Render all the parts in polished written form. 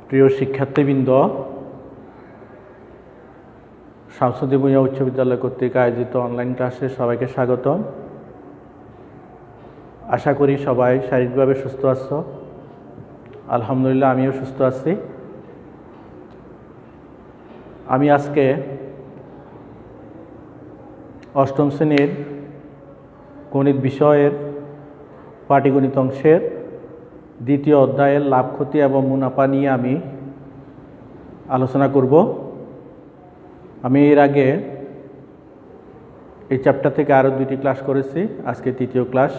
প্রিয় শিক্ষার্থীবৃন্দ, শামসুদ্দিন ভূঁইয়া উচ্চ বিদ্যালয় কর্তৃক আয়োজিত অনলাইন ক্লাসে সবাইকে স্বাগত। আশা করি সবাই শারীরিকভাবে সুস্থ আছো। আলহামদুলিল্লাহ, আমিও সুস্থ আছি। আমি আজকে অষ্টম শ্রেণীর গণিত বিষয়ের পাটিগণিত অংশের দ্বিতীয় অধ্যায়ের লাভ ক্ষতি এবং মুনাফা নিয়ে আমি আলোচনা করব। আমি এর আগে এই চ্যাপ্টার থেকে আরও 2টি ক্লাস করেছি, আজকে তৃতীয় ক্লাস।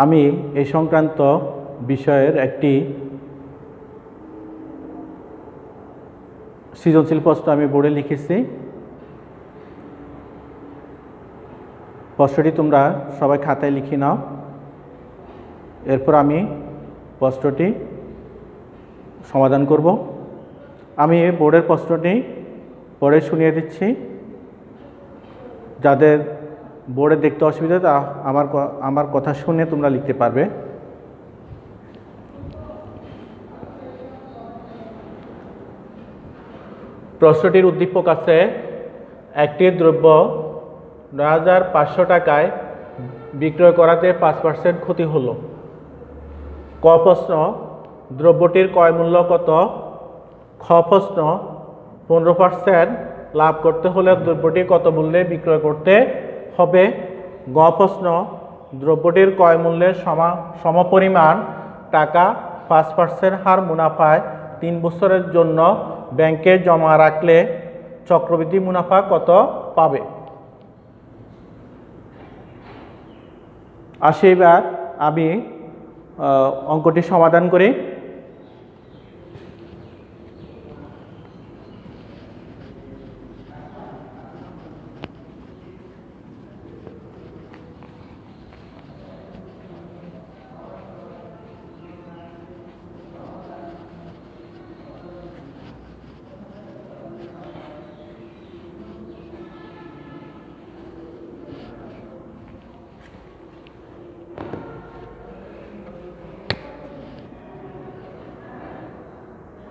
আমি এই সংক্রান্ত বিষয়ের একটি সৃজনশীল প্রশ্ন আমি বোর্ডে লিখেছি। প্রশ্নটি তোমরা সবাই খাতায় লিখে নাও। এরপর আমি প্রশ্নটি সমাধান করব। আমি বোর্ডের প্রশ্নটি পড়ে শুনিয়ে দিচ্ছি। যাদের বোর্ডে দেখতে অসুবিধা তা আমার কথা শুনে তোমরা লিখতে পারবে। প্রশ্নটির উদ্দীপক আছে, একটি দ্রব্য ৯৫০০ টাকায় বিক্রয় করাতে 5% ক্ষতি হলো। ক প্রশ্ন, দ্রব্যটির ক্রয় মূল্য কত? খ প্রশ্ন, 15% লাভ করতে হলে দ্রব্যটি কত মূল্যে বিক্রয় করতে হবে? গ প্রশ্ন, দ্রব্যটির ক্রয় মূল্যের সমপরিমাণ টাকা 5% হার মুনাফায় 3 বছরের জন্য ব্যাংকে জমা রাখলে চক্রবৃদ্ধি মুনাফা কত পাবে? আসি এবার আমি অঙ্কটি সমাধান করি।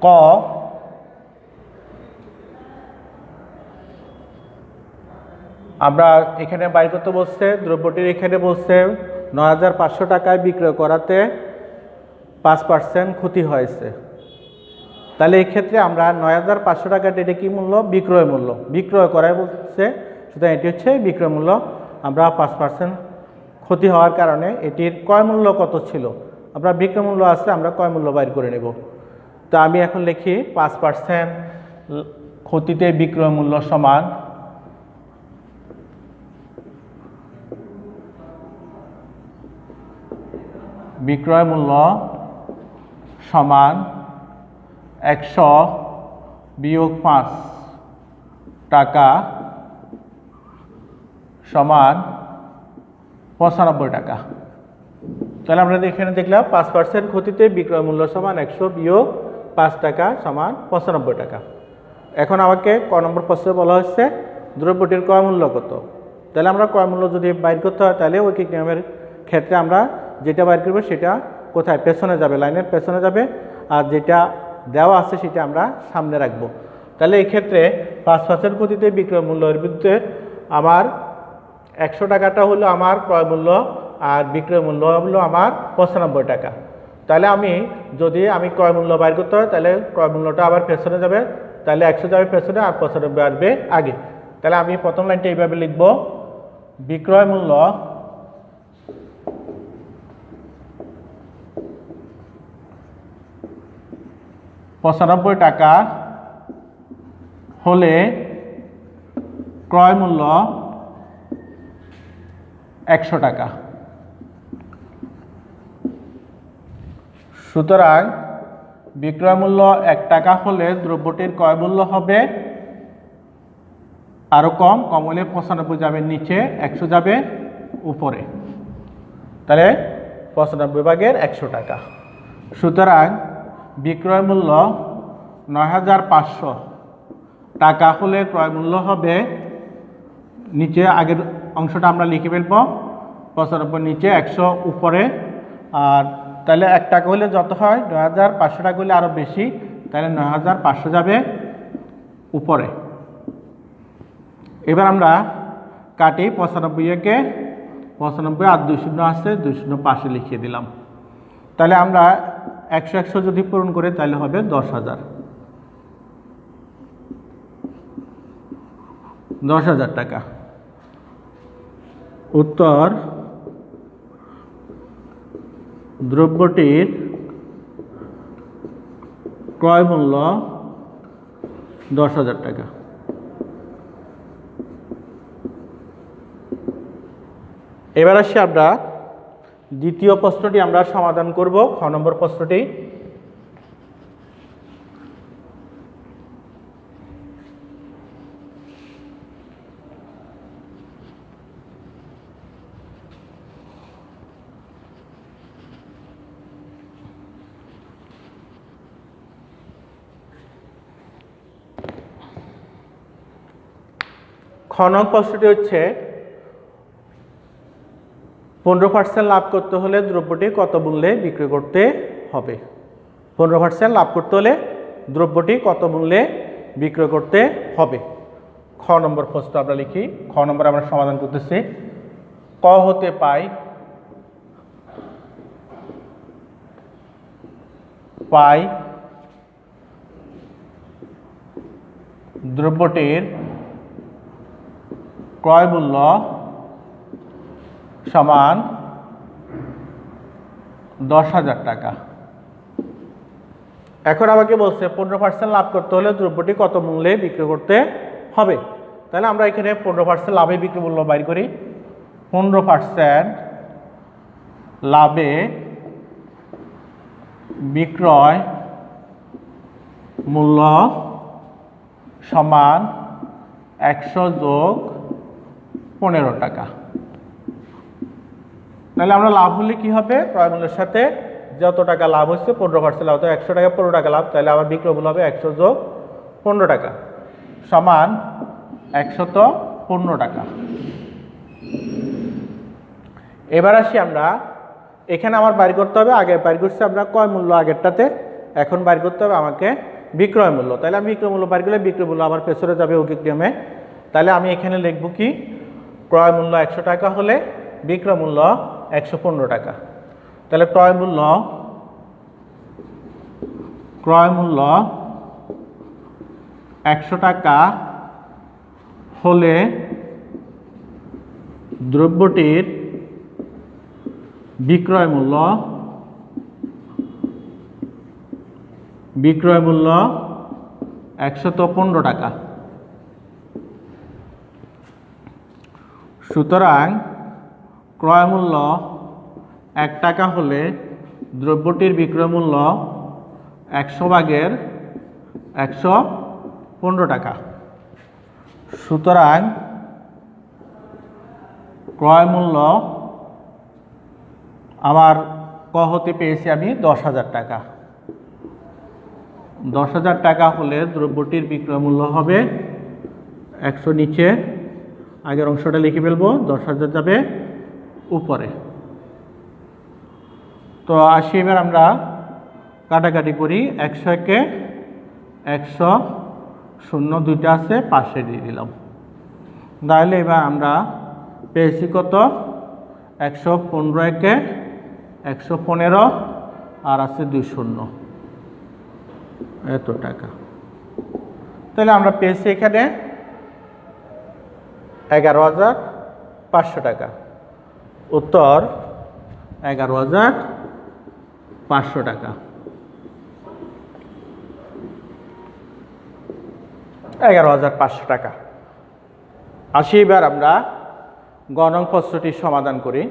ক, আমরা এখানে বাইর করতে বলছে, দ্রব্যটির এখানে বলছে ৯৫০০ টাকায় বিক্রয় করাতে 5% ক্ষতি হয়েছে। তাহলে এই ক্ষেত্রে আমরা ৯৫০০ টাকাটা এটা কি মূল্য? বিক্রয় মূল্য। বিক্রয় করায় বলছে, সুতরাং এটি হচ্ছে বিক্রয় মূল্য। আমরা 5% ক্ষতি হওয়ার কারণে এটির ক্রয় মূল্য কত ছিল? আমরা বিক্রয় মূল্য আছে, আমরা ক্রয় মূল্য বাইর করে নেব। তো আমি এখন লিখি 5% ক্ষতিতে বিক্রয় মূল্য সমান বিক্রয় মূল্য সমান 100 বিয়োগ 5 টাকা সমান 95 টাকা। তাহলে আমরা এখানে দেখলাম 5% ক্ষতিতে বিক্রয় মূল্য সমান 100 বিয়োগ 5 টাকা সমান 95 টাকা। এখন আমাকে ক নম্বর প্রশ্নে বলা হচ্ছে দ্রব্যটির ক্রয় মূল্য কত? তাহলে আমরা ক্রয় মূল্য যদি বাইর করতে হয় তাহলে ঐকিক নিয়মের ক্ষেত্রে আমরা যেটা বাইর করবো সেটা কোথায়? পেছনে যাবে, লাইনের পেছনে যাবে। আর যেটা দেওয়া আছে সেটা আমরা সামনে রাখবো। তাহলে এই ক্ষেত্রে 5% ক্ষতিতে বিক্রয় মূল্যের বিরুদ্ধে আমার 100 টাকাটা হলো আমার ক্রয় মূল্য আর বিক্রয় মূল্য হলো আমার 95 টাকা। তাহলে যদি আমি ক্রয় মূল্য বাইর করতে হয় তাহলে ক্রয় মূল্যটা আবার পেছনে যাবে, তাহলে 100 যাবে পেছনে আর 95 আসবে আগে। তাহলে আমি প্রথম লাইনটা এইভাবে লিখব, বিক্রয় মূল্য $95 টাকা হলে ক্রয় মূল্য 100 টাকা। সুতরাং বিক্রয় মূল্য 1 টাকা হলে দ্রব্যটির ক্রয় মূল্য হবে আরো কম হলে 95 যাবে নিচে, 100 যাবে উপরে। তাহলে 95 ভাগের 100 টাকা। সুতরাং বিক্রয় মূল্য ৯৫০০ টাকা হলে ক্রয় মূল্য হবে, নিচে আগের অংশটা আমরা লিখে ফেলব, 95 নিচে 100 উপরে, আর তাহলে 1 টাকা হলে যত হয় 9,000, 500 টাকা হলে আরও বেশি, তাহলে 9,500 যাবে উপরে। এবার আমরা কাটি 95 95 আর 2 শূন্য আছে, 2 শূন্য পাশে লিখিয়ে দিলাম। তাহলে আমরা 100 100 যদি পূরণ করি তাহলে হবে 10,000, 10,000 টাকা। উত্তর দ্রব্যটির ক্রয় মূল্য 10,000 টাকা। এবার আসি আমরা দ্বিতীয় প্রশ্নটি আমরা সমাধান করব, খ নম্বর প্রশ্নটি। খ নং প্রশ্নটি হচ্ছে 15% লাভ করতে হলে দ্রব্যটি কত মূল্যে বিক্রি করতে হবে। 15% লাভ করতে হলে দ্রব্যটি কত মূল্যে বিক্রয় করতে হবে। খ নম্বর প্রশ্ন আমরা লিখি। খ নম্বর আমরা সমাধান করতেছি। ক হতে পাই দ্রব্যটির ক্রয় মূল্য সমান 10,000 টাকা। এখন আমাকে বলছে 15% লাভ করতে হলে দ্রব্যটি কত মূল্যে বিক্রি করতে হবে। তাহলে আমরা এখানে 15% লাভে বিক্রি মূল্য বাইর করি। 15% লাভে বিক্রয় মূল্য সমান 100 যোগ 15 টাকা। তাহলে আমরা লাভ হলে কি হবে, ক্রয় মূল্যের সাথে যত টাকা লাভ হচ্ছে 15% লাভ, তো 100 টাকা 15 টাকা লাভ, তাহলে আমার বিক্রয় মূল্য হবে 100 যোগ 15 টাকা সমান 115 টাকা। এবার আসি আমরা, এখানে আমার বাইর করতে হবে, আগে বাইর করছি আমরা ক্রয় মূল্য আগেরটাতে, এখন বাইর করতে হবে আমাকে বিক্রয় মূল্য। তাহলে আমি বিক্রয় মূল্য বাইর করলে বিক্রয় মূল্য আমার পেছনে যাবে অৌকিক নিয়মে। তাহলে আমি এখানে লিখব কি, ক্রয় মূল্য 100 টাকা হলে বিক্রয় মূল্য 115 টাকা। তাহলে ক্রয় মূল্য 100 টাকা হলে দ্রব্যটির বিক্রয় মূল্য 115 টাকা। সুতরাং ক্রয় মূল্য 1 টাকা হলে দ্রব্যটির বিক্রয় মূল্য 100 ভাগের 115 টাকা। সুতরাং ক্রয় মূল্য আমার ক হতে পেয়েছি আমি 10,000 টাকা। 10,000 টাকা হলে দ্রব্যটির বিক্রয় মূল্য হবে 100, নিচে আগের অংশটা লিখে ফেলবো, 10,000 যাবে উপরে। তো আসি এবার আমরা কাটাকাটি করি। 100 কে 100, শূন্য দুইটা আছে পাশে দিয়ে দিলাম। তাহলে এবার আমরা পেয়েছি কত, 115 একে 115 আর আছে 2 শূন্য, এত টাকা। তাহলে আমরা পেয়েছি এখানে 11,500 টাকা। উত্তর 11,500 টাকা। 11,500 টাকা। আসি এবার আমরা গ নং প্রশ্নটির সমাধান করি।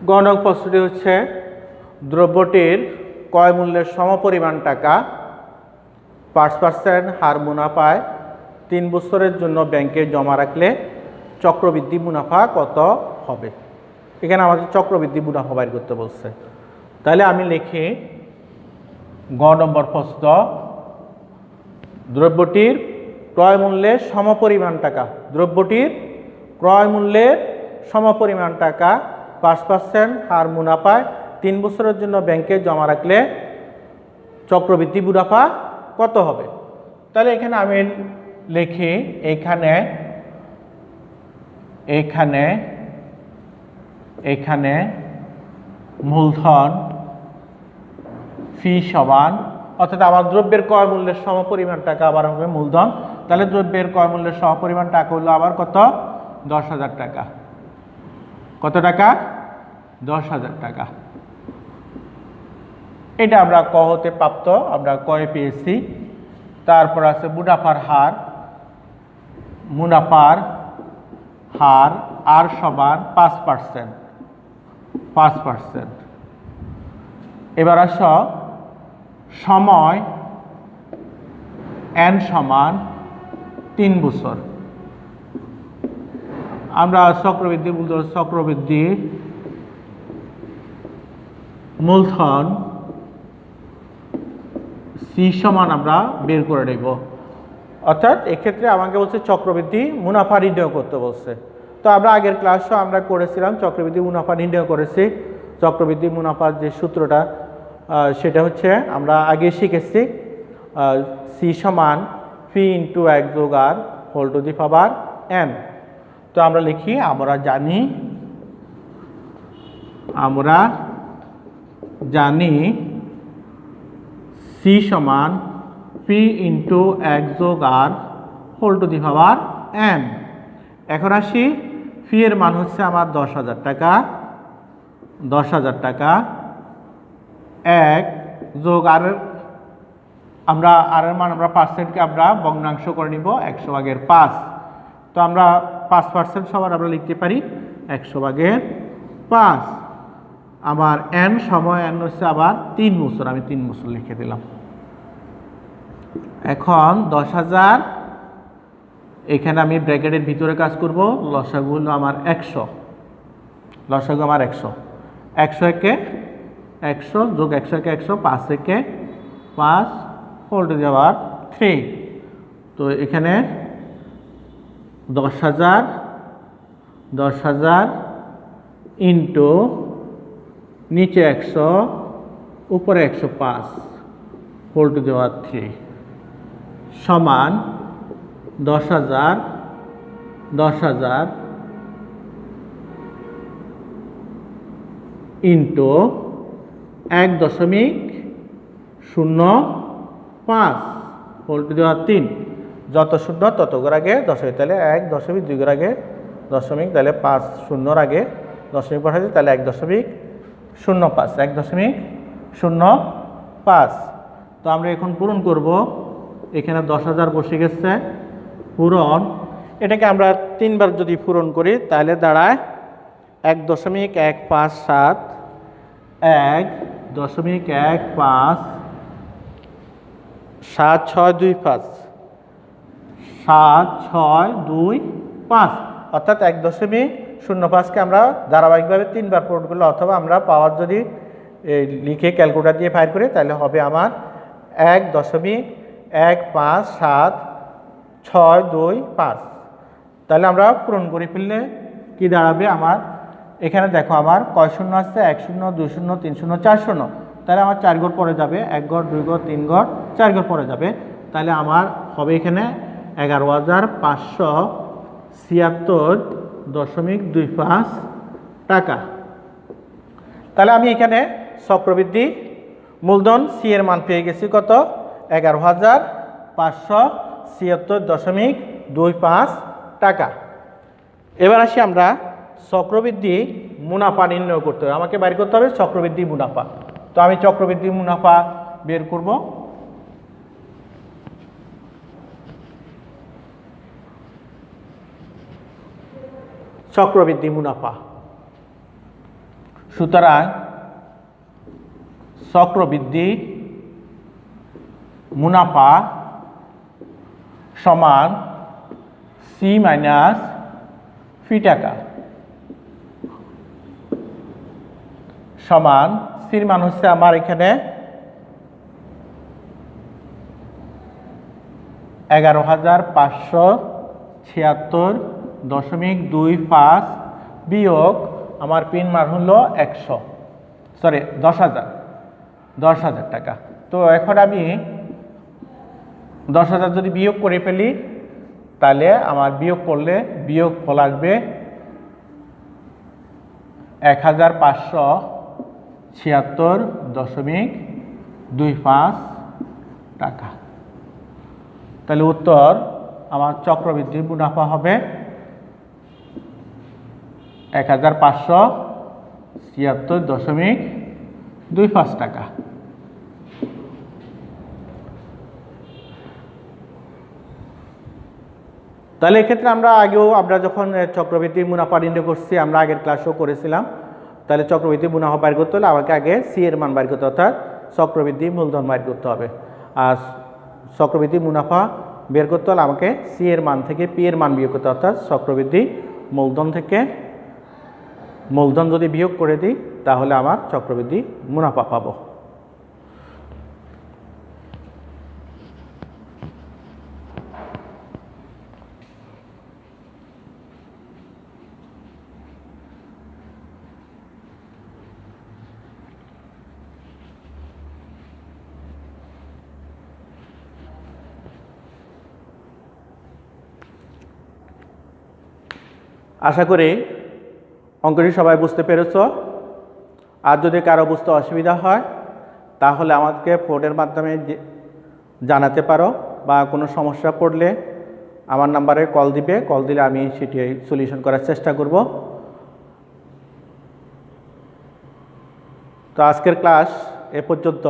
গ নং প্রশ্নটি হচ্ছে, দ্রব্যটির ক্রয় মূল্যের সমপরিমাণ টাকা 5% হার মুনাফায় 3 বছরের জন্য ব্যাংকে জমা রাখলে চক্রবৃদ্ধি মুনাফা কত হবে। এখানে আমাদের চক্রবৃদ্ধি মুনাফা বাইর করতে বলছে। তাহলে আমি লিখি গ নম্বর প্রশ্ন, দ্রব্যটির ক্রয় মূল্যের সমপরিমাণ টাকা, দ্রব্যটির ক্রয় মূল্যের সমপরিমাণ টাকা 5% হার মুনাফায় 3 বছরের জন্য ব্যাংকে জমা রাখলে চক্রবৃদ্ধি মুনাফা কত হবে। তাহলে এখানে আমি লিখি এখানে মূলধন ফি সমান, অর্থাৎ আমার দ্রব্যের ক্রয় মূল্যের সমপরিমাণ টাকা আবার হবে মূলধন। তাহলে দ্রব্যের ক্রয় মূল্যের সমপরিমাণ টাকা হলো আবার কত, 10,000 টাকা। কত টাকা, 10,000 টাকা। এটা আমরা ক হতে প্রাপ্ত, আমরা কয়ে পেয়েছি। তারপর আছে মুনাফার হার আর সমান 5%। এবার আস সময় n সমান 3 বছর। আমরা চক্রবৃদ্ধি মূলধন সি সমান আমরা বের করে নেব। অর্থাৎ এক্ষেত্রে আমাকে বলছে চক্রবৃদ্ধি মুনাফা নির্ণয় করতে বলছে। তো আমরা আগের ক্লাসও আমরা করেছিলাম, চক্রবৃদ্ধি মুনাফা নির্ণয় করেছি। চক্রবৃদ্ধি মুনাফার যে সূত্রটা সেটা হচ্ছে আমরা আগে শিখেছি, সি সমান পি ইন্টু 1 যোগ r whole to the power n। তো আমরা লিখি, আমরা জানি সি সমান পি ইন্টু 1 যোগ r whole to the power n। এখন আসি, ফি এর মান হচ্ছে আমার 10,000 টাকা। 10,000 টাকা 1 যোগ আর, আমরা আর এর মান আমরা পার্সেন্টকে আমরা ভগ্নাংশ করে নিব 100/5। তো আমরা 5% সমান আমরা লিখতে পারি 100/5। আমার n সময় n হচ্ছে আবার 3 বছর, আমি 3 বছর লিখে দিলাম। এখন 10,000, এখানে আমি ব্র্যাকেটের ভিতরে কাজ করব, লসাগু হলো আমার 100, লসাগু আমার 100। 100 একে 100 যোগ 100 একে 100, 5 একে 5 হোল টু দি পাওয়ার 3। তো এখানে 10,000 ইন্টু নিচে 100 উপরে 105 হোল টু দি পাওয়ার 3 সমান 10,000 ইন্টু 1.05 হোল টু দি পাওয়ার 3। যত শূন্য তত ঘর আগে দশমিক, তাহলে 1.2 ঘর আগে দশমিক, তাহলে 5 শূন্যর আগে দশমিক বসাচ্ছি, তাহলে 1.05, 1.05। তো আমরা এখন পূরণ করব। এখানে 10,000 বসে গেছে, পূরণ। এটাকে আমরা 3 বার যদি পূরণ করি তাহলে দাঁড়ায় 1.157, 1.157, 7625, 7625, অর্থাৎ 1.05কে আমরা ধারাবাহিকভাবে 3 বার পূরণ করলে, অথবা আমরা পাওয়ার যদি লিখে ক্যালকুলেটর দিয়ে ফাইল করি তাহলে হবে আমার 1.157,625। তাহলে আমরা পূরণ করে ফেললে কি দাঁড়াবে আমার, এখানে দেখো আমার কয় শূন্য আসছে, 1 শূন্য 2 শূন্য 3 শূন্য 4 শূন্য, তাহলে আমার 4 ঘর পরে যাবে, 1 ঘর 2 ঘর 3 ঘর 4 ঘর পরে যাবে। তাহলে আমার হবে এখানে 11,576.25 টাকা। তাহলে আমি এখানে চক্রবৃদ্ধি মূলধন সি এর মান পেয়ে গেছি কত, 11,576.25 টাকা। এবার আসি আমরা চক্রবৃদ্ধি মুনাফা নির্ণয় করতে হবে, আমাকে বের করতে হবে চক্রবৃদ্ধি মুনাফা। তো আমি চক্রবৃদ্ধি মুনাফা বের করব। চক্রবৃদ্ধি মুনাফা, সুতরাং চক্রবৃদ্ধি মুনাফা সমান সি মাইনাস ফি টাকা সমান সির মান হচ্ছে আমার এখানে 11,576.25 বিয়োগ আমার পিন মান হলো 10,000 টাকা। তো এখন আমি 10,000 যদি বিয়োগ করে ফেলি তাহলে আমার বিয়োগ করলে বিয়োগ ফল আসবে 1,576.25 টাকা। তাহলে উত্তর আমার চক্রবৃদ্ধি মুনাফা হবে 1,576.25 টাকা। তাহলে এক্ষেত্রে আমরা যখন চক্রবৃদ্ধি মুনাফা নির্ণয় করছি, আমরা আগের ক্লাসও করেছিলাম। তাহলে চক্রবৃদ্ধি মুনাফা বাইর করতে হলে আমাকে আগে সি এর মান বাইর করতে, অর্থাৎ চক্রবৃদ্ধি মূলধন বাইর করতে হবে। আর চক্রবৃদ্ধি মুনাফা বের করতে হলে আমাকে সি এর মান থেকে পি এর মান বিয়োগ করতে, অর্থাৎ চক্রবৃদ্ধি মূলধন থেকে মূলধন যদি বিয়োগ করে দিই তাহলে আমার চক্রবৃদ্ধি মুনাফা পাবো। আশা করি অঙ্কটি সবাই বুঝতে পেরেছ। আর যদি কারো বুঝতে অসুবিধা হয় তাহলে আমাকে ফোনের মাধ্যমে জানাতে পারো, বা কোনো সমস্যা পড়লে আমার নাম্বারে কল দিবে, কল দিলে আমি সেটি সলিউশন করার চেষ্টা করব। তো আজকের ক্লাস এ পর্যন্ত।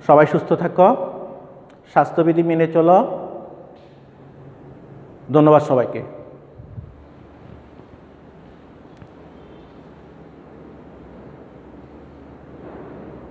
সবাই সুস্থ থাকো, স্বাস্থ্যবিধি মেনে চলো। ধন্যবাদ সবাইকে।